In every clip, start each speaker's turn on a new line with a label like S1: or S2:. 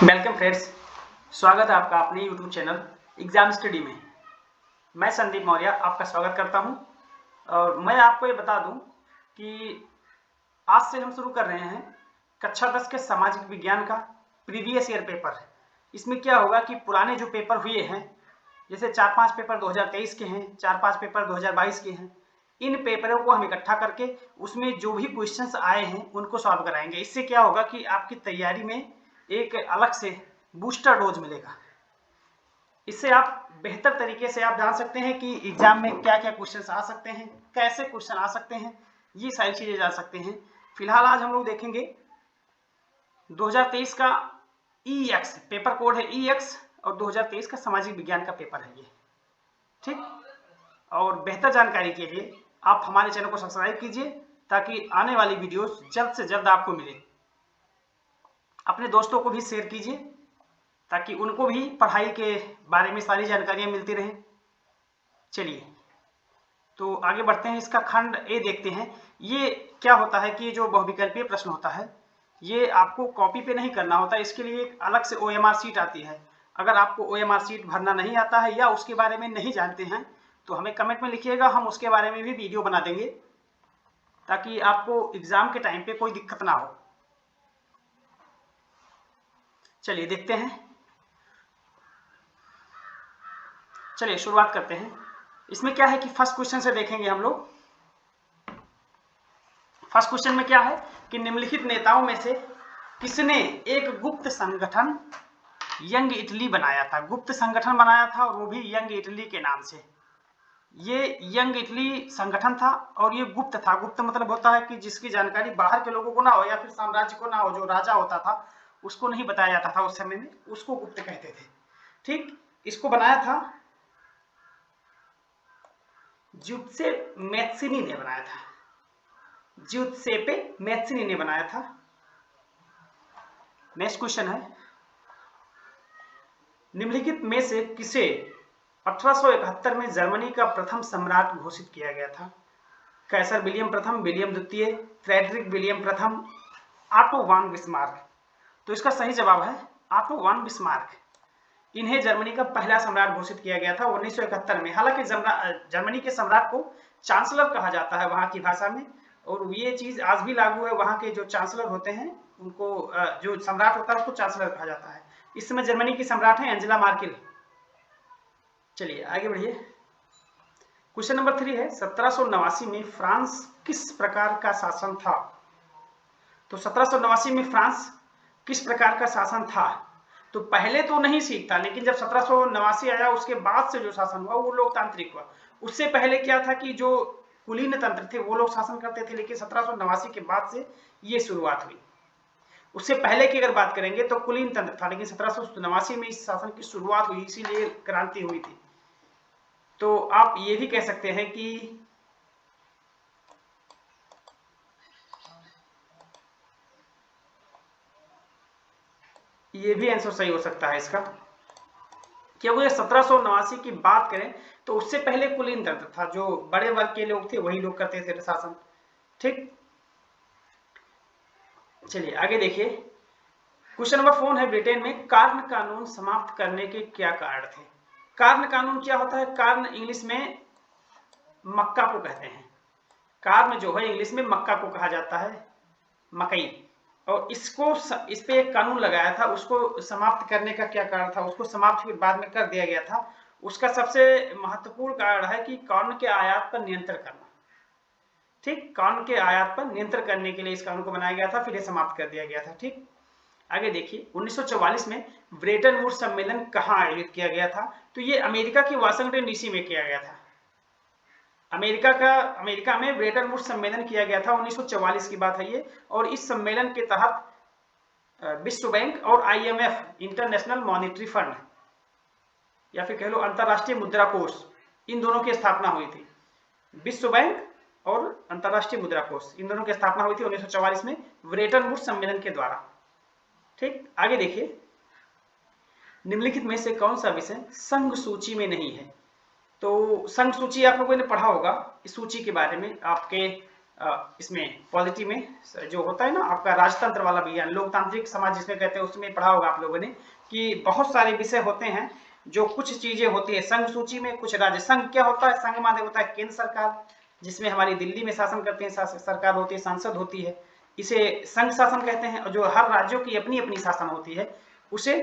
S1: Welcome friends, स्वागत है आपका अपने यूट्यूब चैनल एग्जाम स्टडी में। मैं संदीप मौर्य आपका स्वागत करता हूं और मैं आपको ये बता दूं कि आज से हम शुरू कर रहे हैं कक्षा 10 के सामाजिक विज्ञान का प्रीवियस ईयर पेपर। इसमें क्या होगा कि पुराने जो पेपर हुए हैं, जैसे 4-5 पेपर 2023 के हैं, 4-5 पेपर 2022 के हैं, इन पेपरों को हम इकट्ठा करके उसमें जो भी क्वेश्चंस आए हैं उनको सॉल्व कराएंगे। इससे क्या होगा कि आपकी तैयारी में एक अलग से बूस्टर डोज मिलेगा। इससे आप बेहतर तरीके से आप जान सकते हैं कि एग्जाम में क्या क्या क्वेश्चंस आ सकते हैं, कैसे क्वेश्चन आ सकते हैं, ये सारी चीजें जान सकते हैं। फिलहाल आज हम लोग देखेंगे 2023 का EX पेपर कोड है EX और 2023 का सामाजिक विज्ञान का पेपर है ये, ठीक। और बेहतर जानकारी के लिए आप हमारे चैनल को सब्सक्राइब कीजिए ताकि आने वाली वीडियोस जल्द से जल्द आपको मिले। अपने दोस्तों को भी शेयर कीजिए ताकि उनको भी पढ़ाई के बारे में सारी जानकारियां मिलती रहें। चलिए तो आगे बढ़ते हैं, इसका खंड ए देखते हैं। ये क्या होता है कि जो बहुविकल्पीय प्रश्न होता है ये आपको कॉपी पे नहीं करना होता, इसके लिए एक अलग से OMR शीट आती है। अगर आपको OMR शीट भरना नहीं आता है या उसके बारे में नहीं जानते हैं तो हमें कमेंट में लिखिएगा, हम उसके बारे में भी वीडियो बना देंगे ताकि आपको एग्जाम के टाइम पे कोई दिक्कत ना हो। चलिए देखते हैं, चलिए शुरुआत करते हैं। इसमें क्या है कि फर्स्ट क्वेश्चन से देखेंगे हम लोग। फर्स्ट क्वेश्चन में क्या है कि निम्नलिखित नेताओं में से किसने एक गुप्त संगठन यंग इटली बनाया था। गुप्त संगठन बनाया था और वो भी यंग इटली के नाम से। ये यंग इटली संगठन था और ये गुप्त था। गुप्त मतलब होता है कि जिसकी जानकारी बाहर के लोगों को ना हो या फिर साम्राज्य को ना हो, जो राजा होता था उसको नहीं बताया जाता था उस समय में, उसको गुप्त कहते थे, ठीक। इसको बनाया था ज्यूसेppe मैत्सिनी ने बनाया था। ज्यूसेppe मैत्सिनी ने बनाया था। नेक्स्ट क्वेश्चन है, निम्नलिखित में से किसे 1871 में जर्मनी का प्रथम सम्राट घोषित किया गया था। कैसर विलियम प्रथम, विलियम द्वितीय, फ्रेडरिक विलियम प्रथम, ऑटो वॉन बिस्मार्क। तो इसका सही जवाब है ऑटो वॉन बिस्मार्क। इन्हें जर्मनी का पहला सम्राट घोषित किया गया था 1971 में। हालांकि जर्मनी के सम्राट को चांसलर कहा जाता है वहां की भाषा में, और ये चीज आज भी लागू है। वहां के जो चांसलर होते हैं उनको, जो सम्राट होता है उसको चांसलर कहा जाता है। इस समय जर्मनी की सम्राट है एंजेला मार्केल। चलिए आगे बढ़िए। क्वेश्चन नंबर 3 है, 1789 में फ्रांस किस प्रकार का शासन था। तो 1789 में फ्रांस किस प्रकार का शासन था। तो पहले तो नहीं ठीक था, लेकिन जब 1789 आया उसके बाद से जो शासन हुआ वो लोकतांत्रिक हुआ। उससे पहले क्या था कि जो कुलीन तंत्र थे वो लोग शासन करते थे, लेकिन 1789 के बाद से ये शुरुआत हुई। उससे पहले की अगर बात करेंगे तो कुलीन तंत्र था, लेकिन 1789 में इस शासन की शुरुआत हुई, इसीलिए क्रांति हुई थी। तो आप ये भी कह सकते हैं कि ये भी आंसर सही हो सकता है इसका, क्योंकि 1789 की बात करें तो उससे पहले कुलीन तंत्र था, जो बड़े वर्ग के लोग थे वही लोग करते थे शासन, ठीक। चलिए आगे देखिए। क्वेश्चन नंबर 4 है, ब्रिटेन में कार्न कानून समाप्त करने के क्या कारण थे। कार्न कानून क्या होता है। कार्न इंग्लिश में मक्का को कहते हैं। कार्न जो है इंग्लिश में मक्का को कहा जाता है, मकई। और इसको इस पे एक कानून लगाया था, उसको समाप्त करने का क्या कारण था, उसको समाप्त फिर बाद में कर दिया गया था। उसका सबसे महत्वपूर्ण कारण है कि कॉर्न के आयात पर नियंत्रण करना, ठीक। कॉर्न के आयात पर नियंत्रण करने के लिए इस कानून को बनाया गया था, फिर ये समाप्त कर दिया गया था, ठीक। आगे देखिए, 1944 में ब्रेटन वुड्स सम्मेलन कहाँ आयोजित किया गया था। तो ये अमेरिका की वाशिंगटन डीसी में किया गया था। अमेरिका में ब्रेटन वुड्स सम्मेलन किया गया था, 1944 की बात है ये। और इस सम्मेलन के तहत विश्व बैंक और IMF इंटरनेशनल मॉनिटरी फंड या फिर कह लो अंतरराष्ट्रीय मुद्रा कोष, इन दोनों की स्थापना हुई थी। विश्व बैंक और अंतरराष्ट्रीय मुद्रा कोष, इन दोनों की स्थापना हुई थी 1944 में ब्रेटन वुड्स सम्मेलन के द्वारा, ठीक। आगे देखिए, निम्नलिखित में से कौन सा विषय संघ सूची में नहीं है। तो संघ सूची आप लोगों ने पढ़ा होगा, इस सूची के बारे में आपके इसमें पॉलिटी में जो होता है ना आपका राजतंत्र वाला विज्ञान, लोकतांत्रिक समाज जिसमें कहते हैं, उसमें पढ़ा होगा आप लोगों ने कि बहुत सारे विषय होते हैं जो कुछ चीजें होती है संघ सूची में, कुछ राज्य। संघ क्या होता है? संघ माने होता है केंद्र सरकार, जिसमें हमारी दिल्ली में शासन करते हैं, सरकार होती है, संसद होती है, इसे संघ शासन कहते हैं। और जो हर राज्यों की अपनी अपनी शासन होती है उसे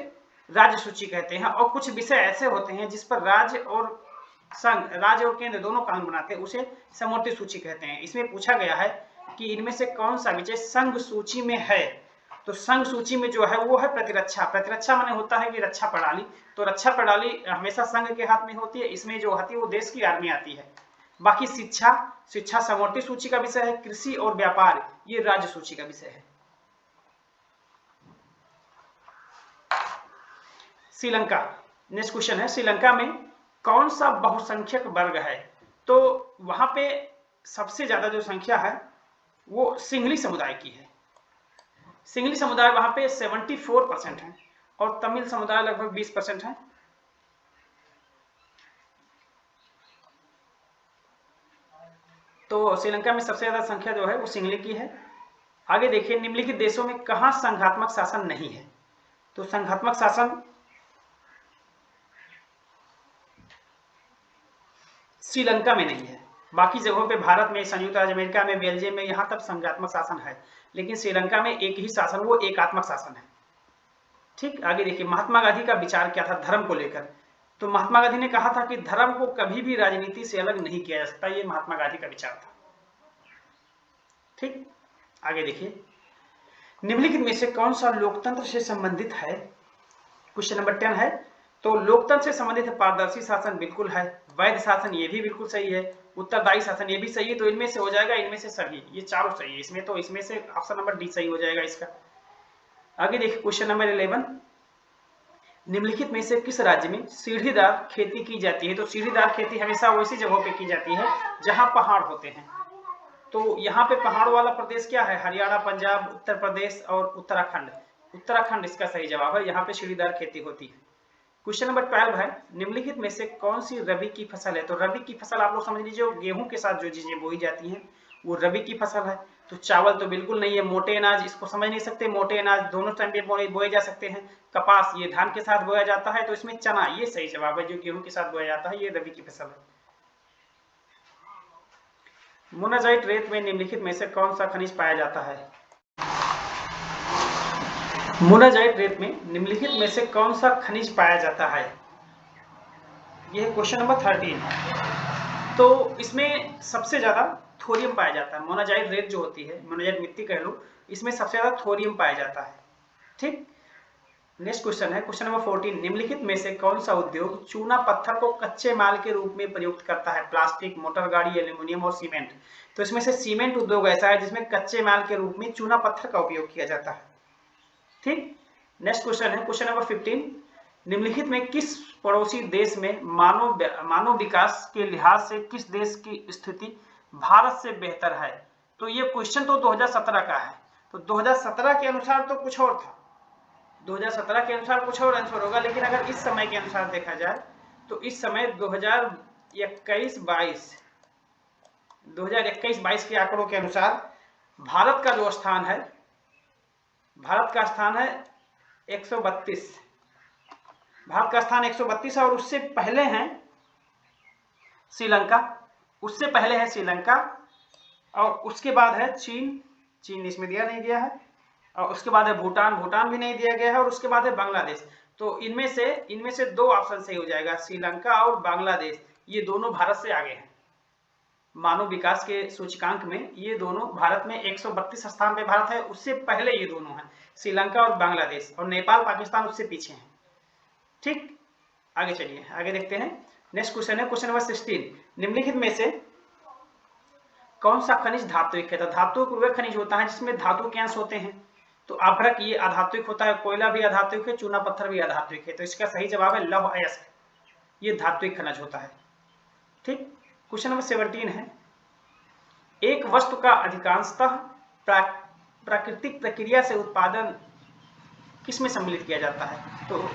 S1: राज्य सूची कहते हैं। और कुछ विषय ऐसे होते हैं जिस पर राज्य और संघ, राज्य और केंद्र दोनों कानून बनाते हैं, उसे समवर्ती सूची कहते हैं। इसमें पूछा गया है कि इनमें से कौन सा विषय संघ सूची में है? तो संघ सूची में जो है वो है प्रतिरक्षा। प्रतिरक्षा माने होता है कि रक्षा प्रणाली, तो रक्षा प्रणाली हमेशा संघ के हाथ में होती है, इसमें जो आती है वो देश की आर्मी आती है। बाकी शिक्षा, शिक्षा समवर्ती सूची का विषय है। कृषि और व्यापार ये राज्य सूची का विषय है। श्रीलंका, नेक्स्ट क्वेश्चन है, श्रीलंका में कौन सा बहुसंख्यक वर्ग है? तो वहां पे सबसे ज्यादा जो संख्या है वो सिंहली समुदाय की है। सिंहली समुदाय वहां पे 74% है और तमिल समुदाय लगभग 20% है। तो श्रीलंका में सबसे ज्यादा संख्या जो है वो सिंहली की है। आगे देखिए, निम्नलिखित देशों में कहां संघात्मक शासन नहीं है? तो संघात्मक शासन श्रीलंका में नहीं है। बाकी जगहों पे भारत में, संयुक्त राज्य अमेरिका में, बेल्जियम में यहां तक संघात्मक शासन है, लेकिन श्रीलंका में एक ही शासन, वो एकात्मक शासन है। ठीक, आगे देखिए, महात्मा गांधी का विचार क्या था धर्म को लेकर? तो महात्मा गांधी ने कहा था कि धर्म को कभी भी राजनीति से अलग नहीं किया जा सकता, ये महात्मा गांधी का विचार था। ठीक, आगे देखिए, निम्नलिखित में से कौन सा लोकतंत्र से संबंधित है? क्वेश्चन नंबर 10 है। तो लोकतंत्र से संबंधित पारदर्शी शासन बिल्कुल है, वैध शासन ये भी बिल्कुल सही है, उत्तरदायी शासन ये भी सही है। तो इनमें से हो जाएगा, इनमें से सभी, ये चारों सही है इसमें, तो इसमें से ऑप्शन नंबर डी सही हो जाएगा इसका। आगे देखिए, क्वेश्चन नंबर 11, निम्नलिखित में से किस राज्य में सीढ़ीदार खेती की जाती है? तो सीढ़ीदार खेती हमेशा वैसी जगहों पे की जाती है जहां पहाड़ होते हैं। तो यहाँ पे पहाड़ वाला प्रदेश क्या है? हरियाणा, पंजाब, उत्तर प्रदेश और उत्तराखंड। उत्तराखंड इसका सही जवाब है, यहाँ पे सीढ़ीदार खेती होती है। क्वेश्चन नंबर 12 है, निम्नलिखित में से कौन सी रबी की फसल है? तो रबी की फसल आप लोग समझ लीजिए, गेहूं के साथ जो चीजें बोई जाती हैं वो रबी की फसल है। तो चावल तो बिल्कुल नहीं है, मोटे अनाज इसको समझ नहीं सकते, मोटे अनाज दोनों टाइम पे बोए जा सकते हैं। कपास ये धान के साथ बोया जाता है, तो इसमें चना ये सही जवाब है, जो गेहूं के साथ बोया जाता है, ये रबी की फसल है। मोनाजाइट रेत में निम्नलिखित में से कौन सा खनिज पाया जाता है? मोनाजाइट रेत में निम्नलिखित में से कौन सा खनिज पाया जाता है? यह क्वेश्चन नंबर 13। तो इसमें सबसे ज्यादा थोरियम पाया जाता है। मोनाजाइट रेत जो होती है, मोनाजाइट मिट्टी कह लो, इसमें सबसे ज्यादा थोरियम पाया जाता है। ठीक, नेक्स्ट क्वेश्चन है, क्वेश्चन नंबर 14, निम्नलिखित में से कौन सा उद्योग चूना पत्थर को कच्चे माल के रूप में प्रयुक्त करता है? प्लास्टिक, मोटर गाड़ी, एल्यूमिनियम और सीमेंट। तो इसमें से सीमेंट उद्योग ऐसा है जिसमें कच्चे माल के रूप में चूना पत्थर का उपयोग किया जाता है। ठीक, नेक्स्ट क्वेश्चन है, क्वेश्चन नंबर 15, निम्नलिखित में किस पड़ोसी देश में मानव विकास के लिहाज से किस देश की स्थिति भारत से बेहतर है? तो ये क्वेश्चन तो 2017 का है, तो 2017 के अनुसार तो कुछ और था, 2017 के अनुसार कुछ और आंसर होगा, लेकिन अगर इस समय के अनुसार देखा जाए तो इस समय 2021-22 के आंकड़ों के अनुसार भारत का जो स्थान है, भारत का स्थान है 132, भारत का स्थान 132 है। और उससे पहले है श्रीलंका, उससे पहले है श्रीलंका, और उसके बाद है चीन, चीन इसमें दिया नहीं गया है, और उसके बाद है भूटान, भूटान भी नहीं दिया गया है, और उसके बाद है बांग्लादेश। तो इनमें से दो ऑप्शन सही हो जाएगा, श्रीलंका और बांग्लादेश, ये दोनों भारत से आगे हैं मानव विकास के सूचकांक में। ये दोनों भारत में 132 स्थान पे भारत है, उससे पहले ये दोनों हैं, श्रीलंका और बांग्लादेश, और नेपाल, पाकिस्तान उससे पीछे हैं। ठीक, आगे चलिए, आगे देखते हैं। नेक्स्ट क्वेश्चन है, क्वेश्चन नंबर 16, निम्नलिखित में से कौन सा खनिज धात्विक है? तो धातुक वह खनिज होता है जिसमें धातु के अंश होते हैं। तो अभ्रक ये अधात्विक होता है, कोयला भी अधात्विक है, चूना पत्थर भी अधात्विक है। तो इसका सही जवाब है लौह अयस्क, ये धात्विक खनिज होता है। ठीक, क्वेश्चन नंबर 17 है, एक वस्तु का अधिकांशतः प्राकृतिक प्रक्रिया से उत्पादन किसमें सम्मिलित किया जाता है? तो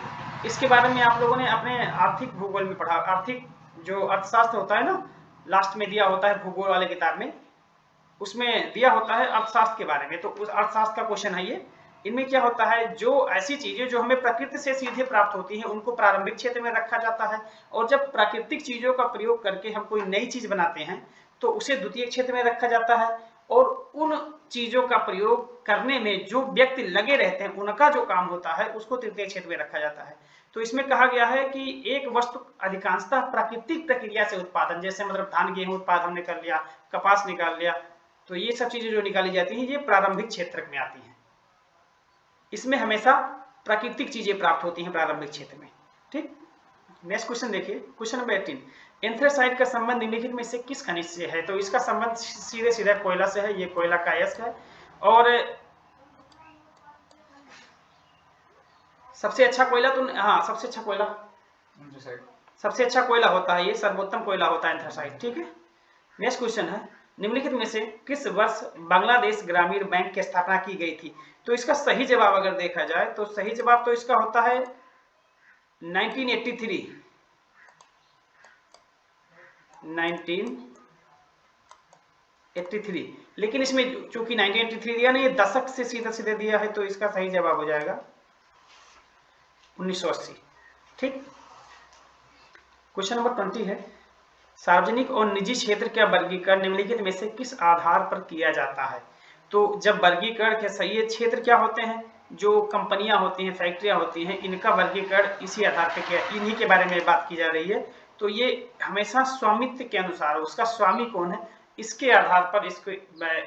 S1: इसके बारे में आप लोगों ने अपने आर्थिक भूगोल में पढ़ा, आर्थिक जो अर्थशास्त्र होता है ना, लास्ट में दिया होता है भूगोल वाले किताब में, उसमें दिया होता है अर्थशास्त्र के बारे में, तो उस अर्थशास्त्र का क्वेश्चन है ये। इनमें क्या होता है, जो ऐसी चीजें जो हमें प्रकृति से सीधे प्राप्त होती हैं उनको प्रारंभिक क्षेत्र में रखा जाता है, और जब प्राकृतिक चीजों का प्रयोग करके हम कोई नई चीज बनाते हैं तो उसे द्वितीय क्षेत्र में रखा जाता है, और उन चीजों का प्रयोग करने में जो व्यक्ति लगे रहते हैं उनका जो काम होता है उसको तृतीय क्षेत्र में रखा जाता है। तो इसमें कहा गया है कि एक वस्तु अधिकांशतः प्राकृतिक प्रक्रिया से उत्पादन, जैसे मतलब धान गेहूं उत्पादन हमने कर लिया, कपास निकाल लिया, तो ये सब चीजें जो निकाली जाती हैं ये प्रारंभिक क्षेत्र में आती हैं। इसमें हमेशा प्राकृतिक चीजें प्राप्त होती हैं प्रारंभिक क्षेत्र में। ठीक, नेक्स्ट क्वेश्चन देखिए, क्वेश्चन नंबर 18, एंथ्रेसाइट का संबंध निम्नलिखित में से किस खनिज से है? तो इसका संबंध सीधे सीधा कोयला से है, ये कोयला का अयस्क है। और सबसे अच्छा कोयला तो हाँ, सबसे अच्छा कोयला होता है ये, सर्वोत्तम कोयला होता है एंथ्रेसाइट। ठीक है, नेक्स्ट क्वेश्चन है, निम्नलिखित में से किस वर्ष बांग्लादेश ग्रामीण बैंक की स्थापना की गई थी? तो इसका सही जवाब अगर देखा जाए तो सही जवाब तो इसका होता है 1983। 1983, लेकिन इसमें चूंकि 1983 दिया नहीं, दशक से सीधा सीधे दिया है, तो इसका सही जवाब हो जाएगा 1980। ठीक, क्वेश्चन नंबर 20 है, सार्वजनिक और निजी क्षेत्र का वर्गीकरण निम्नलिखित में से किस आधार पर किया जाता है? तो जब वर्गीकरण के सही क्षेत्र क्या होते हैं, जो कंपनियां होती हैं, फैक्ट्रियां होती हैं, इनका वर्गीकरण इसी आधार पर किया, इन्हीं के बारे में बात की जा रही है। तो ये हमेशा स्वामित्व के अनुसार, उसका स्वामी कौन है इसके आधार पर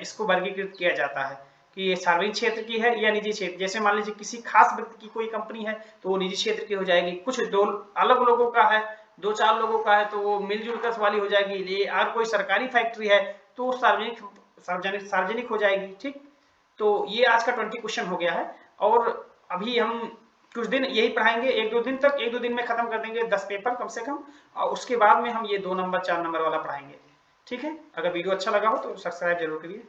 S1: इसको वर्गीकृत किया जाता है कि ये सार्वजनिक क्षेत्र की है या निजी क्षेत्र। जैसे मान लीजिए किसी खास व्यक्ति की कोई कंपनी है तो वो निजी क्षेत्र की हो जाएगी, कुछ दो अलग लोगों का है, 2-4 लोगों का है तो वो मिलजुल कर वाली हो जाएगी, ये और कोई सरकारी फैक्ट्री है तो सार्वजनिक हो जाएगी। ठीक, तो ये आज का 20 क्वेश्चन हो गया है, और अभी हम कुछ दिन यही पढ़ाएंगे, 1-2 दिन तक, 1-2 दिन में खत्म कर देंगे 10 पेपर कम से कम, और उसके बाद में हम ये 2 नंबर 4 नंबर वाला पढ़ाएंगे। ठीक है, अगर वीडियो अच्छा लगा हो तो सब्सक्राइब जरूर करिए।